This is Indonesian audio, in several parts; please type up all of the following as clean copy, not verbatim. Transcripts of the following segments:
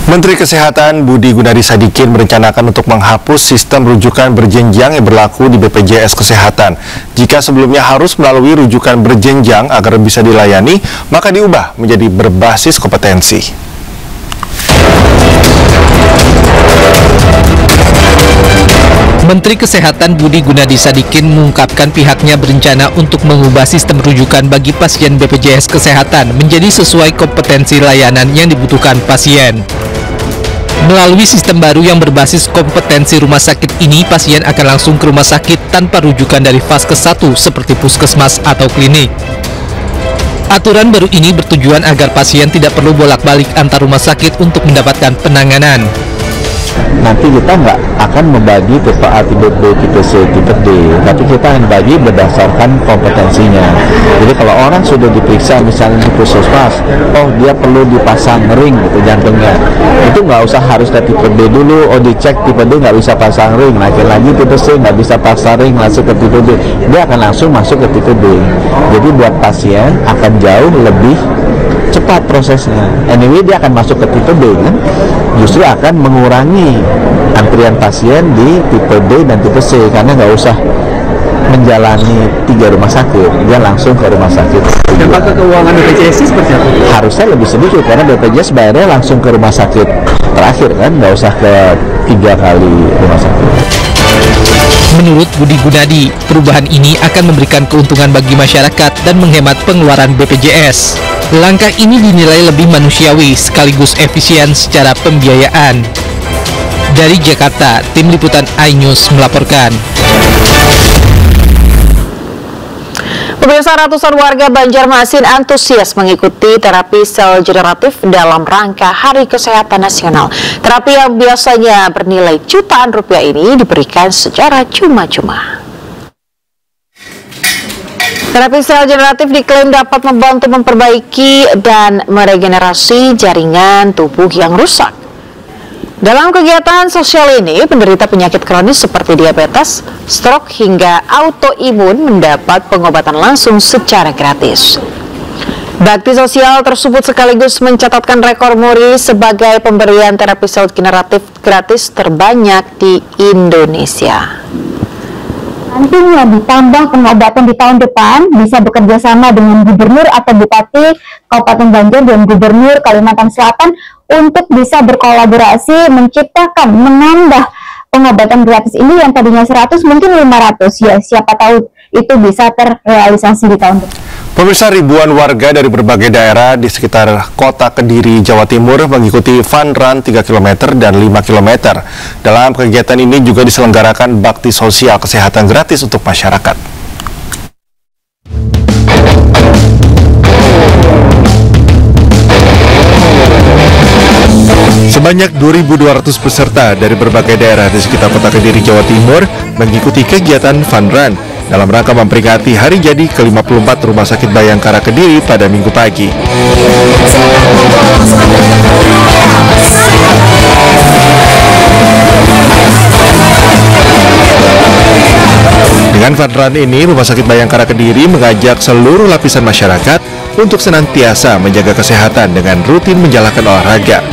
Menteri Kesehatan Budi Gunadi Sadikin merencanakan untuk menghapus sistem rujukan berjenjang yang berlaku di BPJS Kesehatan. Jika sebelumnya harus melalui rujukan berjenjang agar bisa dilayani, maka diubah menjadi berbasis kompetensi. Menteri Kesehatan Budi Gunadi Sadikin mengungkapkan pihaknya berencana untuk mengubah sistem rujukan bagi pasien BPJS Kesehatan menjadi sesuai kompetensi layanan yang dibutuhkan pasien. Melalui sistem baru yang berbasis kompetensi rumah sakit ini, pasien akan langsung ke rumah sakit tanpa rujukan dari Vaskes 1 seperti puskesmas atau klinik. Aturan baru ini bertujuan agar pasien tidak perlu bolak-balik antar rumah sakit untuk mendapatkan penanganan. Nanti kita nggak akan membagi tipe A, tipe B, tipe C, tipe D, tapi kita akan bagi berdasarkan kompetensinya. Jadi kalau orang sudah diperiksa misalnya di puskesmas, oh dia perlu dipasang ring gitu jantungnya, itu nggak usah harus ke tipe D dulu, oh dicek tipe D nggak bisa pasang ring, lagi tipe C nggak bisa pasang ring, langsung ke tipe D, dia akan langsung masuk ke tipe D. Jadi buat pasien akan jauh lebih cepat prosesnya. Anyway dia akan masuk ke tipe B kan, justru akan mengurangi antrian pasien di tipe D dan tipe C karena nggak usah menjalani 3 rumah sakit, dia langsung ke rumah sakit. Dampak ke keuangan BPJS seperti apa? Harusnya lebih sedikit karena BPJS bayarnya langsung ke rumah sakit terakhir kan, nggak usah ke 3 kali rumah sakit. Menurut Budi Gunadi, perubahan ini akan memberikan keuntungan bagi masyarakat dan menghemat pengeluaran BPJS. Langkah ini dinilai lebih manusiawi sekaligus efisien secara pembiayaan. Dari Jakarta, Tim Liputan iNews melaporkan. Pemirsa, ratusan warga Banjarmasin antusias mengikuti terapi sel generatif dalam rangka Hari Kesehatan Nasional. Terapi yang biasanya bernilai jutaan rupiah ini diberikan secara cuma-cuma. Terapi sel generatif diklaim dapat membantu memperbaiki dan meregenerasi jaringan tubuh yang rusak. Dalam kegiatan sosial ini, penderita penyakit kronis seperti diabetes, stroke hingga autoimun mendapat pengobatan langsung secara gratis. Bakti sosial tersebut sekaligus mencatatkan rekor muri sebagai pemberian terapi sel generatif gratis terbanyak di Indonesia. Nantinya ditambah pengobatan di tahun depan bisa bekerja sama dengan Gubernur atau Bupati Kabupaten Banjar dan Gubernur Kalimantan Selatan untuk bisa berkolaborasi menciptakan, menambah pengobatan gratis ini yang tadinya 100 mungkin 500, ya siapa tahu itu bisa terrealisasi di tahun depan. Pemirsa, ribuan warga dari berbagai daerah di sekitar kota Kediri, Jawa Timur mengikuti Fun Run 3 km dan 5 km. Dalam kegiatan ini juga diselenggarakan bakti sosial kesehatan gratis untuk masyarakat. Sebanyak 2.200 peserta dari berbagai daerah di sekitar kota Kediri, Jawa Timur mengikuti kegiatan Fun Run dalam rangka memperingati hari jadi ke-54 Rumah Sakit Bayangkara Kediri pada Minggu pagi. Dengan Fun Run ini, Rumah Sakit Bayangkara Kediri mengajak seluruh lapisan masyarakat untuk senantiasa menjaga kesehatan dengan rutin menjalankan olahraga.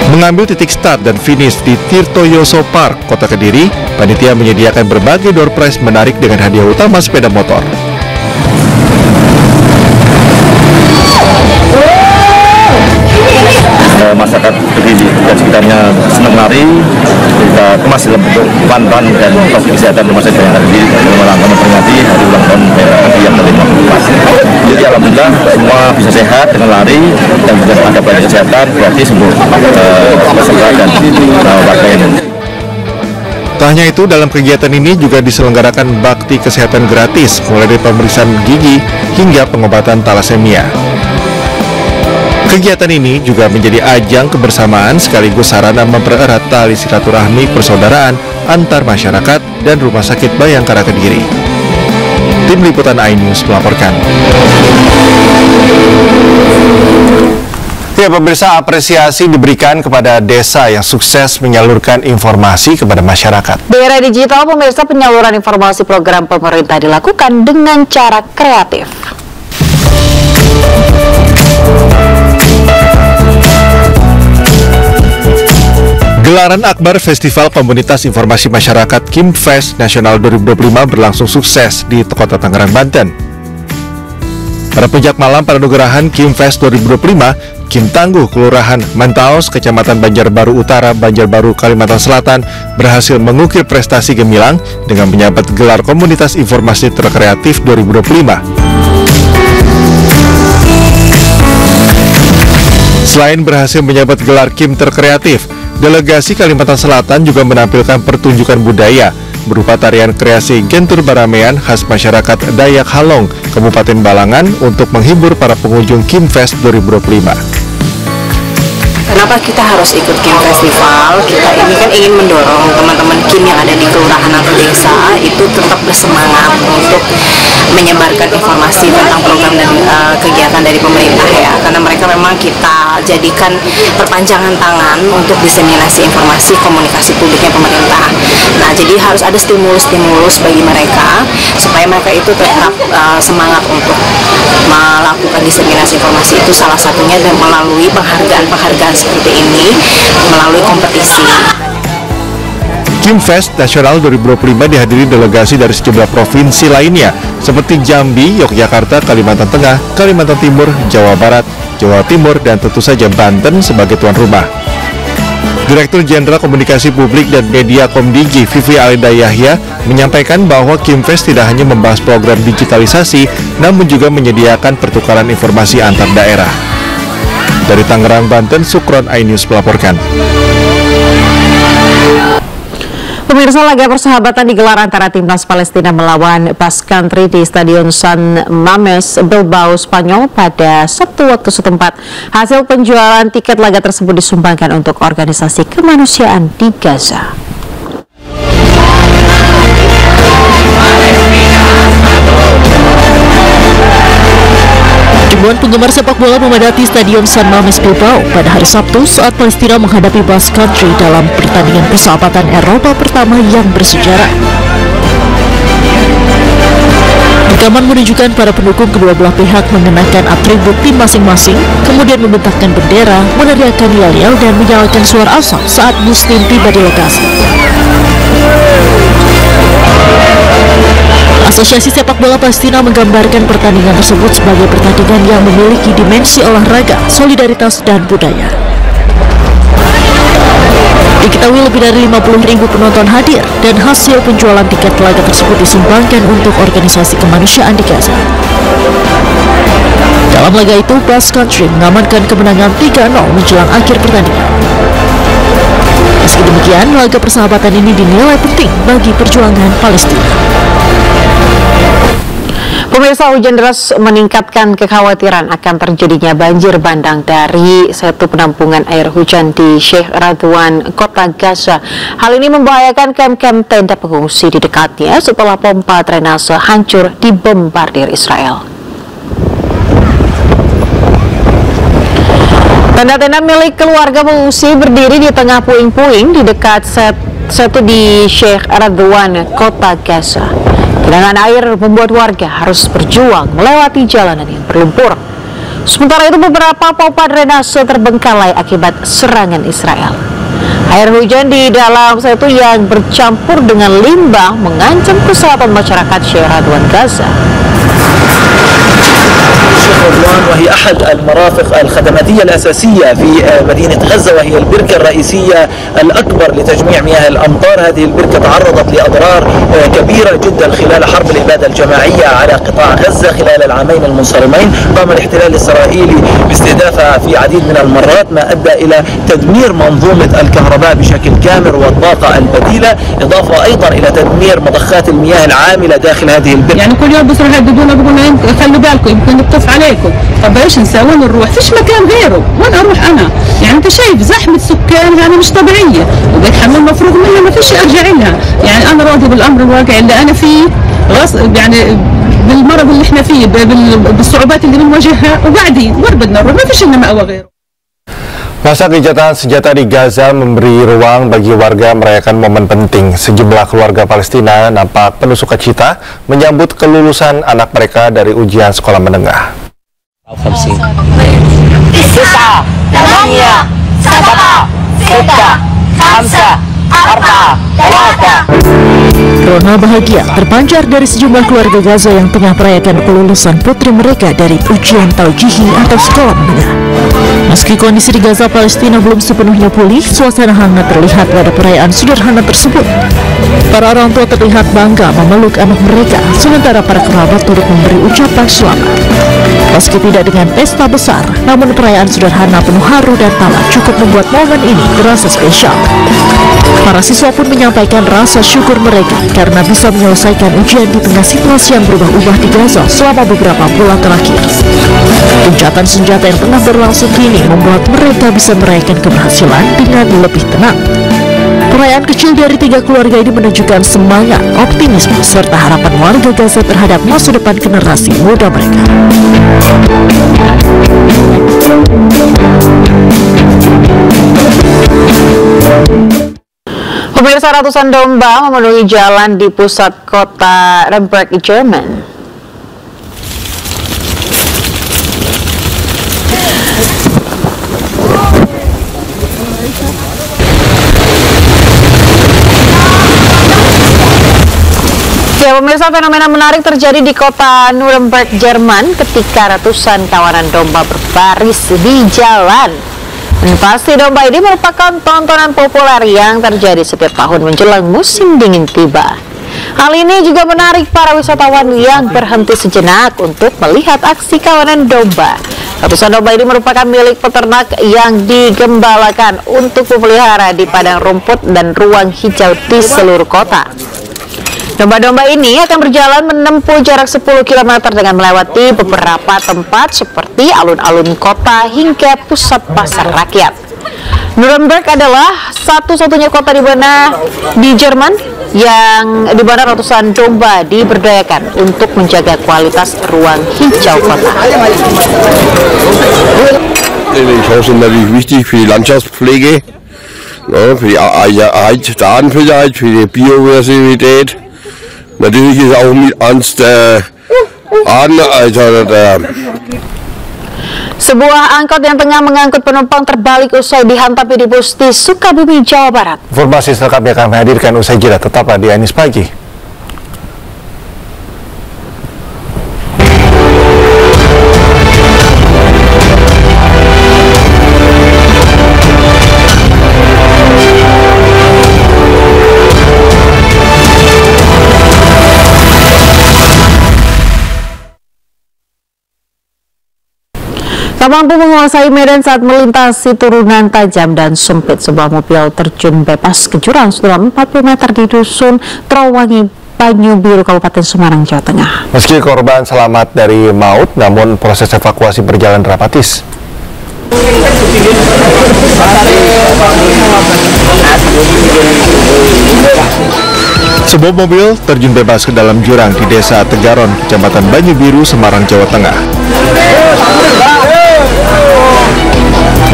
Mengambil titik start dan finish di Tirtoyoso Park, Kota Kediri, panitia menyediakan berbagai door prize menarik dengan hadiah utama sepeda motor. Masyarakat Kediri dan sekitarnya senang lari, kita kemas dalam bentuk Fun Run dan pasti kesehatan Rumah Sakit Bayangkara Kediri dalam rangka memperingati hari ulang tahun Bayangkara Kediri yang ke-54. Jadi alhamdulillah semua bisa sehat dengan lari dan juga ada pelayanan kesehatan gratis untuk peserta dan warga yang. Tak hanya itu, dalam kegiatan ini juga diselenggarakan bakti kesehatan gratis mulai dari pemeriksaan gigi hingga pengobatan talasemia. Kegiatan ini juga menjadi ajang kebersamaan sekaligus sarana mempererat tali silaturahmi persaudaraan antar masyarakat dan Rumah Sakit Bayangkara Kediri. Tim Liputan iNews melaporkan. Ya pemirsa, apresiasi diberikan kepada desa yang sukses menyalurkan informasi kepada masyarakat. Di era digital, pemirsa, penyaluran informasi program pemerintah dilakukan dengan cara kreatif. Gelaran Akbar Festival Komunitas Informasi Masyarakat Kim Fest Nasional 2025 berlangsung sukses di Kota Tangerang, Banten. Pada puncak malam penanugerahan Kim Fest 2025, Kim Tangguh, Kelurahan Mantaos, Kecamatan Banjarbaru Utara, Banjarbaru, Kalimantan Selatan, berhasil mengukir prestasi gemilang dengan menyabet gelar Komunitas Informasi Terkreatif 2025. Selain berhasil menyabet gelar Kim Terkreatif, delegasi Kalimantan Selatan juga menampilkan pertunjukan budaya berupa tarian kreasi Gentur Baramean khas masyarakat Dayak Halong, Kabupaten Balangan untuk menghibur para pengunjung Kim Fest 2025. Kenapa kita harus ikut Kim Festival? Kita ini kan ingin mendorong teman-teman Kim yang ada di kelurahan atau desa itu tetap bersemangat untuk menyebarkan informasi tentang program dan kegiatan dari pemerintah ya, karena mereka memang kita jadikan perpanjangan tangan untuk diseminasi informasi komunikasi publiknya pemerintah. Nah, jadi harus ada stimulus-stimulus bagi mereka supaya mereka itu tetap semangat untuk melakukan diseminasi informasi itu, salah satunya dan melalui penghargaan seperti ini, melalui kompetisi. Kim Fest Nasional 2025 dihadiri delegasi dari sejumlah provinsi lainnya seperti Jambi, Yogyakarta, Kalimantan Tengah, Kalimantan Timur, Jawa Barat, Jawa Timur, dan tentu saja Banten sebagai tuan rumah. Direktur Jenderal Komunikasi Publik dan Media Komdigi, Vivi Alida Yahya, menyampaikan bahwa Kim Fest tidak hanya membahas program digitalisasi, namun juga menyediakan pertukaran informasi antar daerah. Dari Tangerang, Banten, Sukron iNews melaporkan. Pemirsa, laga persahabatan digelar antara timnas Palestina melawan Basque Country di Stadion San Mames, Bilbao, Spanyol pada Sabtu waktu setempat. Hasil penjualan tiket laga tersebut disumbangkan untuk organisasi kemanusiaan di Gaza. Ribuan penggemar sepak bola memadati Stadion San Mames Bilbao pada hari Sabtu saat Palestina menghadapi Basque Country dalam pertandingan persahabatan Eropa pertama yang bersejarah. Rekaman menunjukkan para pendukung kedua belah pihak mengenakan atribut tim masing-masing, kemudian membentangkan bendera, meneriakkan yel-yel dan menyalakan suara asap saat bus tim tiba di lokasi. Asosiasi Sepak Bola Palestina menggambarkan pertandingan tersebut sebagai pertandingan yang memiliki dimensi olahraga, solidaritas, dan budaya. Diketahui lebih dari 50.000 penonton hadir dan hasil penjualan tiket laga tersebut disumbangkan untuk organisasi kemanusiaan di Gaza. Dalam laga itu, Basque Country mengamankan kemenangan 3-0 menjelang akhir pertandingan. Meski demikian, laga persahabatan ini dinilai penting bagi perjuangan Palestina. Pemirsa, hujan deras meningkatkan kekhawatiran akan terjadinya banjir bandang dari setu penampungan air hujan di Sheikh Radwan, Kota Gaza. Hal ini membahayakan kamp-kamp tenda pengungsi di dekatnya setelah pompa drainase hancur dibombardir Israel. Tenda-tenda milik keluarga pengungsi berdiri di tengah puing-puing di dekat setu di Sheikh Radwan, Kota Gaza. Genangan air membuat warga harus berjuang melewati jalanan yang berlumpur. Sementara itu, beberapa pompa drainase terbengkalai akibat serangan Israel. Air hujan di dalam setu yang bercampur dengan limbah mengancam kesehatan masyarakat Sheikh Radwan, Gaza. رضوان وهي أحد المرافق الخدماتية الأساسية في مدينة غزة، وهي البركة الرئيسية الأكبر لتجميع مياه الأمطار. هذه البركة تعرضت لأضرار كبيرة جدا خلال حرب الإبادة الجماعية على قطاع غزة خلال العامين المنصرمين. قام الاحتلال الإسرائيلي باستهدافها في عديد من المرات، ما أدى إلى تدمير منظومة الكهرباء بشكل كامل والطاقة البديلة، إضافة أيضا إلى تدمير مضخات المياه العاملة داخل هذه البركة. يعني كل يوم بصيروا يهددونا بيقولوا خلوا بالكم يمكن نقتص عليكم. طب ايش نسوي؟ وين نروح؟ فيش مكان غيره، وين اروح انا؟ يعني انت شايف زحمه سكان يعني مش طبيعيه، وبيتحمل مفروض منها ما فيش ارجع لها، يعني انا راضي بالامر الواقع اللي انا فيه، يعني بالمرض اللي احنا فيه، بالصعوبات اللي بنواجهها، وقاعدين وين بدنا نروح؟ ما فيش لنا مأوى غيره. Masa gencatan senjata di Gaza memberi ruang bagi warga merayakan momen penting. Sejumlah keluarga Palestina nampak penuh sukacita menyambut kelulusan anak mereka dari ujian sekolah menengah. Rona bahagia terpancar dari sejumlah keluarga Gaza yang tengah merayakan kelulusan putri mereka dari ujian taujihi atau sekolah menengah. Meski kondisi di Gaza Palestina belum sepenuhnya pulih, suasana hangat terlihat pada perayaan sederhana tersebut. Para orang tua terlihat bangga memeluk anak mereka, sementara para kerabat turut memberi ucapan selamat. Meski tidak dengan pesta besar, namun perayaan sederhana penuh haru dan tawa cukup membuat momen ini terasa spesial. Para siswa pun menyampaikan rasa syukur mereka karena bisa menyelesaikan ujian di tengah situasi yang berubah-ubah di Gaza selama beberapa bulan terakhir. Gencatan senjata yang tengah berlangsung kini membuat mereka bisa merayakan keberhasilan dengan lebih tenang. Perayaan kecil dari 3 keluarga ini menunjukkan semangat, optimisme, serta harapan warga Gaza terhadap masa depan generasi muda mereka. Pemirsa, ratusan domba memenuhi jalan di pusat kota Lemberg, Jerman. Ya, pemirsa, fenomena menarik terjadi di kota Nuremberg, Jerman ketika ratusan kawanan domba berbaris di jalan. Dan pasti domba ini merupakan tontonan populer yang terjadi setiap tahun menjelang musim dingin tiba. Hal ini juga menarik para wisatawan yang berhenti sejenak untuk melihat aksi kawanan domba. Ratusan domba ini merupakan milik peternak yang digembalakan untuk memelihara di padang rumput dan ruang hijau di seluruh kota. Domba-domba ini akan berjalan menempuh jarak 10 km dengan melewati beberapa tempat seperti alun-alun kota hingga pusat pasar rakyat. Nuremberg adalah satu-satunya kota di Jerman yang di mana ratusan domba diberdayakan untuk menjaga kualitas ruang hijau kota. Ini ist natürlich wichtig für die Landschaftspflege, für die Artenvielfalt, für die Biodiversität. Natürlich ist auch mit eins der Arten, also der Sebuah angkot yang tengah mengangkut penumpang terbalik usai dihantam minibus di Sukabumi, Jawa Barat. Informasi selengkapnya kami hadirkan usai jeda. Tetaplah di Anies Pagi. Tak mampu menguasai medan saat melintasi turunan tajam dan sempit, sebuah mobil terjun bebas ke jurang sedalam 40 meter di Dusun Trawangi, Banyu Biru, Kabupaten Semarang, Jawa Tengah. Meski korban selamat dari maut, namun proses evakuasi berjalan dramatis. Sebuah mobil terjun bebas ke dalam jurang di Desa Tegaron, Kecamatan Banyu Biru, Semarang, Jawa Tengah.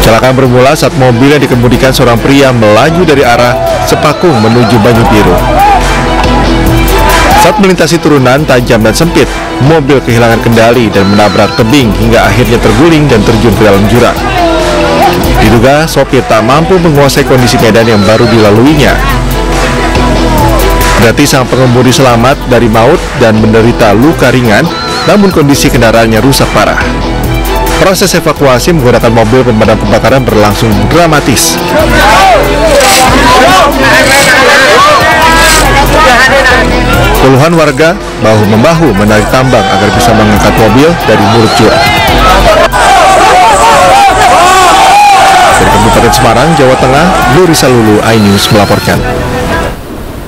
Kecelakaan bermula saat mobil yang dikemudikan seorang pria melaju dari arah Sepakung menuju Banyu Biru. Saat melintasi turunan tajam dan sempit, mobil kehilangan kendali dan menabrak tebing hingga akhirnya terguling dan terjun ke dalam jurang. Diduga sopir tak mampu menguasai kondisi medan yang baru dilaluinya. Berarti sang pengemudi selamat dari maut dan menderita luka ringan, namun kondisi kendaraannya rusak parah. Proses evakuasi menggunakan mobil pemadam kebakaran berlangsung dramatis. Puluhan warga bahu-membahu menarik tambang agar bisa mengangkat mobil dari mulut jurang. Dari Kabupaten Semarang, Jawa Tengah, Luri Salulu, iNews melaporkan.